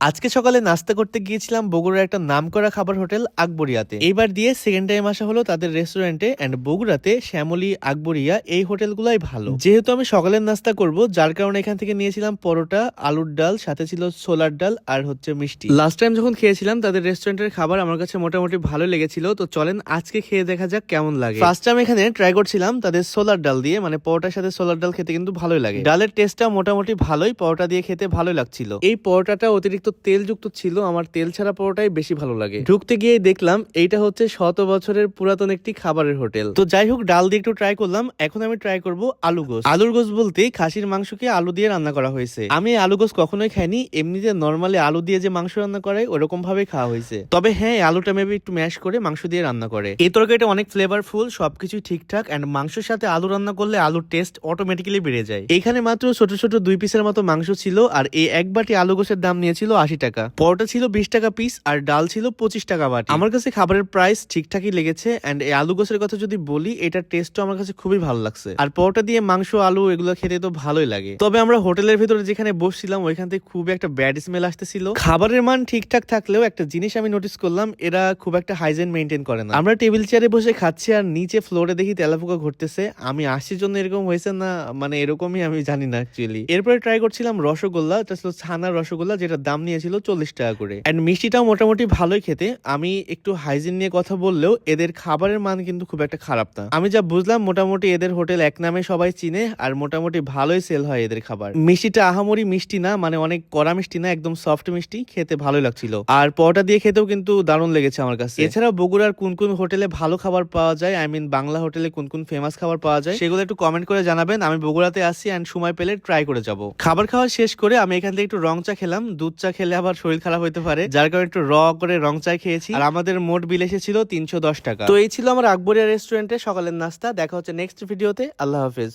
আজকে সকালে নাস্তা করতে গিয়েছিলাম বগুড়ার একটা নামকরা খাবার হোটেল আকবরিয়াতে। এইবার দিয়ে সেকেন্ড টাইম আসা হলো তাদের রেস্টুরেন্টে। এন্ড বগুড়াতে শ্যামলী, আকবরিয়া এই হোটেলগুলাই ভালো। যেহেতু আমি সকালের নাস্তা করব, যার কারণে এখান থেকে নিয়েছিলাম পরোটা, আলুর ডাল, সাথে ছিল ছোলার ডাল আর হচ্ছে মিষ্টি। লাস্ট টাইম যখন খেয়েছিলাম তাদের রেস্টুরেন্টের খাবার আমার কাছে মোটামুটি ভালো লেগেছিল, তো চলেন আজকে খেয়ে দেখা যাক কেমন লাগে। ফার্স্ট টাইম এখানে ট্রাই করছিলাম তাদের ছোলার ডাল দিয়ে, মানে পরোটার সাথে ছোলার ডাল খেতে কিন্তু ভালোই লাগে। ডালের টেস্টটা মোটামুটি ভালোই, পরোটা দিয়ে খেতে ভালোই লাগছিল। এই পরোটাটা অতিরিক্ত তেলযুক্ত ছিল, আমার তেল ছাড়া পরোটাই বেশি ভালো লাগে। ঢুকতে গিয়ে দেখলাম এইটা হচ্ছে 100 বছরের পুরাতন একটি খাবারের হোটেল। তো যাই হোক, ডাল দিয়ে একটু ট্রাই করলাম। এখন আমি ট্রাই করব আলু গোস। আলুর গোস বলতে খাসির মাংসকে আলু দিয়ে রান্না করা হয়েছে। আমি আলু গোস কখনোই খাইনি, এমনিতে নরমালি আলু দিয়ে যে মাংস রান্না করে ওরকম ভাবে খাওয়া হয়েছে। তবে হ্যাঁ, আলুটা মেবি একটু ম্যাশ করে মাংস দিয়ে রান্না করে। এই তরকারিটা অনেক ফ্লেভারফুল, সবকিছুই ঠিকঠাক। এন্ড মাংসের সাথে আলু রান্না করলে আলুর টেস্ট অটোমেটিক্যালি বেড়ে যায়। এখানে মাত্র ছোট ছোট 2 পিসের মতো মাংস ছিল, আর এই এক বাটি আলু গোসের দাম নিয়েছিল 80 টাকা। পরোটা ছিল 20 টাকা পিস, আর ডাল ছিল 25 টাকা বাটি। আমার কাছে খাবারের প্রাইস ঠিকঠাকই লেগেছে। এন্ড এই আলু গোসের কথা যদি বলি, এটার টেস্টও আমার কাছে খুবই ভালো লাগছে। আর পরোটা দিয়ে মাংস, আলু এগুলো খেতে তো ভালোই লাগে। তবে আমরা হোটেলের ভিতরে যেখানে বসছিলাম ওইখান থেকে খুব একটা ব্যাড স্মেল আসতেছিল। খাবারের মান ঠিকঠাক থাকলেও একটা জিনিস আমি নোটিস করলাম, এরা খুব একটা হাইজিন মেনটেন করে না। আমরা টেবিল চেয়ারে বসে খাচ্ছি আর নিচে ফ্লোরে দেখি তেলাপোকা ঘুরতেছে। আমি আসির জন্য এরকম হয়েছে না, মানে এরকমই আমি জানি না অ্যাকচুয়ালি। এরপরে ট্রাই করছিলাম রসগোল্লা, এটা ছিল ছানার রসগোল্লা, যেটা দাম নিয়েছিল 40 টাকা করে। এন্ড মিষ্টিটাও মোটামুটি ভালোই খেতে। আমি একটু হাইজিন নিয়ে কথা বললেও এদের খাবারের মান কিন্তু খুব একটা খারাপ না। আমি যা বুঝলাম মোটামুটি এদের হোটেল এক নামে সবাই চিনে, আর মোটামুটি ভালোই সেল হয় এদের খাবার। মিষ্টিটা আহামরি মিষ্টি না, মানে অনেক কড়া মিষ্টি না, একদম সফট মিষ্টি, খেতে ভালোই লাগছিল। আর পরোটা দিয়ে খেতেও কিন্তু দারুণ লেগেছে আমার কাছে। এছাড়া বগুড়ার কোন কোন হোটেলে ভালো খাবার পাওয়া যায়, আই মিন বাংলা হোটেলে কোন কোন ফেমাস খাবার পাওয়া যায়, সেগুলো একটু কমেন্ট করে জানাবেন। আমি বগুড়াতে আসি এন্ড সময় পেলে ট্রাই করে যাব। খাবার খাওয়া শেষ করে আমি এখান থেকে একটু রং চা খেলাম। দুধ চা খেলে আবার শরীর খারাপ হতে পারে, যার কারণে একটু করে রং চা খেয়েছি। আর আমাদের মোট বিল এসেছিল 310 টাকা। তো এই ছিল আমার আকবরিয়া রেস্টুরেন্টে সকালের নাস্তা। দেখা হচ্ছে নেক্সট ভিডিওতে। আল্লাহ হাফেজ।